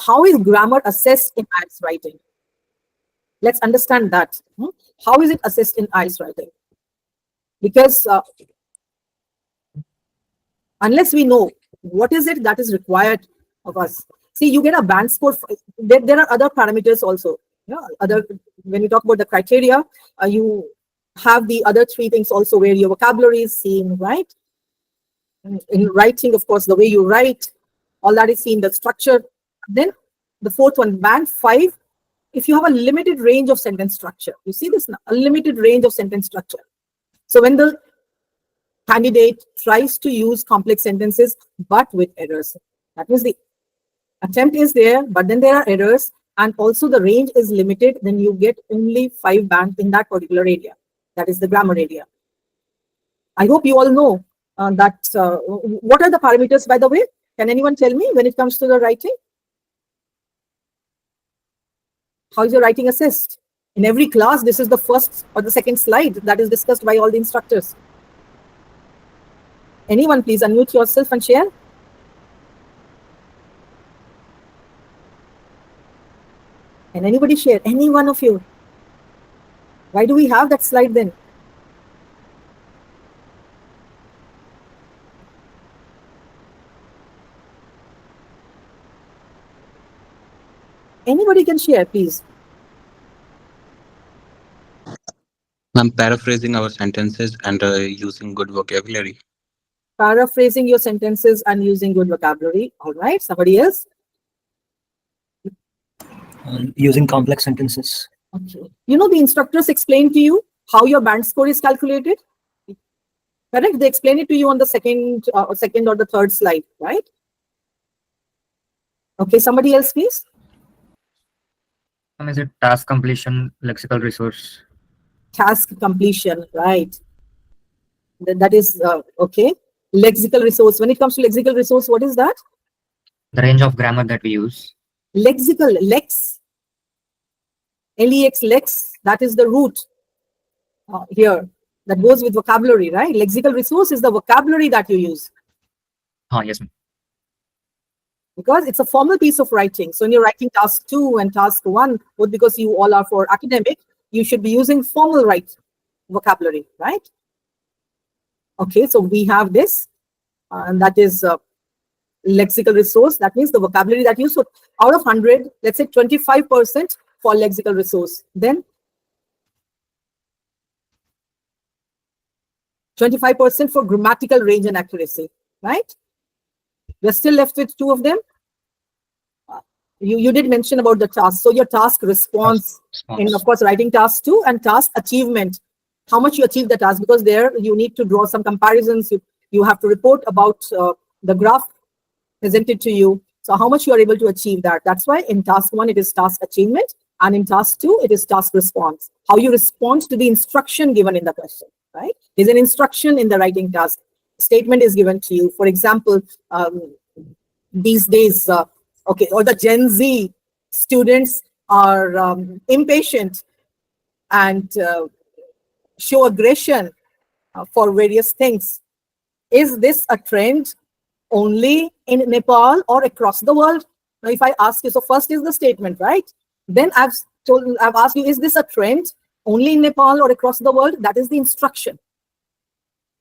how is grammar assessed in IELTS writing? Let's understand that. How is it assessed in IELTS writing? Because unless we know what is it that is required of us. See, you get a band score. There are other parameters also. When you talk about the criteria, you have the other three things also where your vocabulary is seen, right? In writing, of course, the way you write, all that is seen, the structure. Then the fourth one, band 5, if you have a limited range of sentence structure. You see this now, a limited range of sentence structure. So when the candidate tries to use complex sentences but with errors, that means the attempt is there, but then there are errors, and also the range is limited, then you get only 5 bands in that particular area. That is the grammar area. I hope you all know that. What are the parameters, by the way? Can anyone tell me when it comes to the writing? How is your writing assessed? In every class, this is the first or the second slide that is discussed by all the instructors. Anyone, please unmute yourself and share. Can anybody share? Any one of you? Why do we have that slide then? Anybody can share, please. I'm paraphrasing our sentences and using good vocabulary. Paraphrasing your sentences and using good vocabulary. All right. Somebody else? Using complex sentences. Okay. You know, the instructors explain to you how your band score is calculated. Correct? They explain it to you on the second or the third slide, right? Okay. Somebody else, please. Is it task completion, lexical resource? Task completion, right? That is okay. Lexical resource. When it comes to lexical resource, what is that? The range of grammar that we use. Lexical, lex, L-E-X, lex, that is the root here. That goes with vocabulary, right? Lexical resource is the vocabulary that you use. Yes, ma'am. Because it's a formal piece of writing. So when you're writing task 2 and task 1, both because you all are for academic, you should be using formal vocabulary, right? Okay, so we have this, and that is lexical resource. That means the vocabulary that you use. So out of 100, let's say 25% for lexical resource. Then 25% for grammatical range and accuracy, right? We're still left with 2 of them. You did mention about the task. So your task response. In, of course, writing task 2 and task achievement. How much you achieve the task, because there you need to draw some comparisons. You have to report about the graph presented to you. So how much you are able to achieve that. That's why in task 1, it is task achievement. And in task 2, it is task response. How you respond to the instruction given in the question, right? There's an instruction in the writing task. Statement is given to you. For example, these days, okay, or the Gen Z students are impatient and show aggression for various things. Is this a trend only in Nepal or across the world? Now, if I ask you, so first is the statement, right? Then I've asked you, is this a trend only in Nepal or across the world? That is the instruction,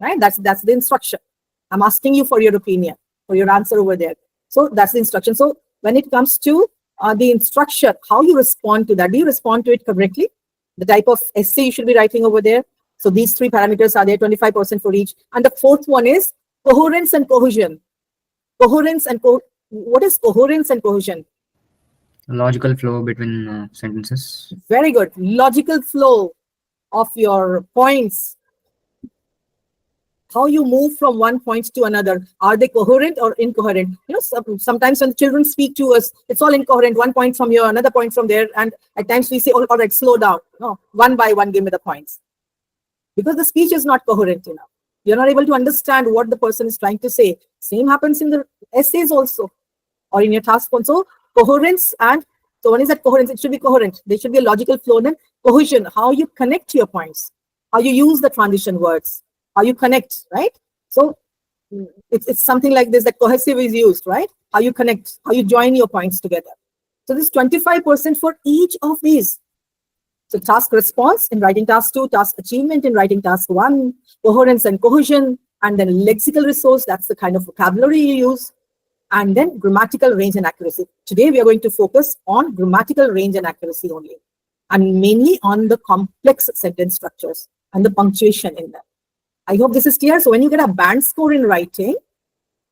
right? That's the instruction. I'm asking you for your opinion, for your answer over there. So that's the instruction. So when it comes to the instruction, how you respond to that? Do you respond to it correctly? The type of essay you should be writing over there. So these 3 parameters are there, 25% for each. And the fourth one is coherence and cohesion. Coherence and what is coherence and cohesion? Logical flow between sentences. Very good. Logical flow of your points. How you move from one point to another. Are they coherent or incoherent? You know, sometimes when children speak to us, it's all incoherent. 1 point from here, another point from there. And at times we say, all right, slow down. No, one by one, give me the points. Because the speech is not coherent enough. You're not able to understand what the person is trying to say. Same happens in the essays also, or in your task one. So coherence, and so one is that coherence, it should be coherent. There should be a logical flow. Then cohesion, how you connect your points, how you use the transition words, how you connect, right? So it's something like this, that cohesive is used, right? How you connect, how you join your points together. So this is 25% for each of these. So task response in writing task 2, task achievement in writing task 1, coherence and cohesion, and then lexical resource, that's the kind of vocabulary you use, and then grammatical range and accuracy. Today we are going to focus on grammatical range and accuracy only, and mainly on the complex sentence structures and the punctuation in them. I hope this is clear. So when you get a band score in writing,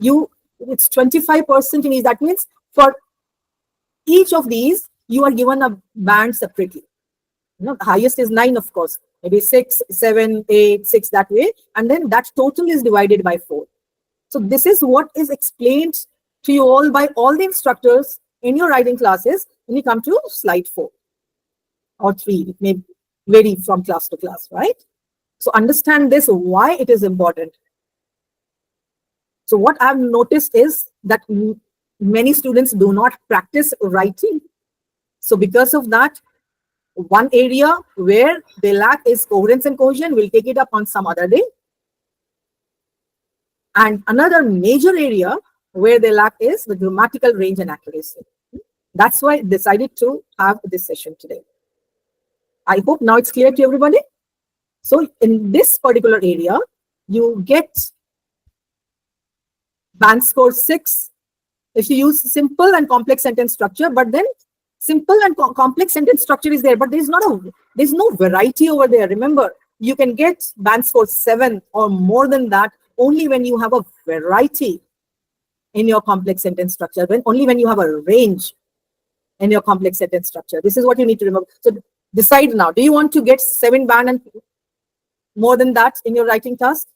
it's 25% in each. That means for each of these, you are given a band separately. The highest is 9, of course, maybe 6, 7, 8, 6, that way. And then that total is divided by 4. So this is what is explained to you all by all the instructors in your writing classes when you come to slide 4 or 3. It may vary from class to class, right? So understand this, why it is important. So what I've noticed is that many students do not practice writing. So because of that, one area where they lack is coherence and cohesion. We'll take it up on some other day. And another major area where they lack is the grammatical range and accuracy. That's why I decided to have this session today. I hope now it's clear to everybody. So in this particular area, you get band score 6 if you use simple and complex sentence structure, but then simple and complex sentence structure is there, but there's no variety over there. Remember, you can get band score 7 or more than that only when you have a variety in your complex sentence structure, only when you have a range in your complex sentence structure. This is what you need to remember. So decide now, do you want to get 7 band and more than that in your writing task?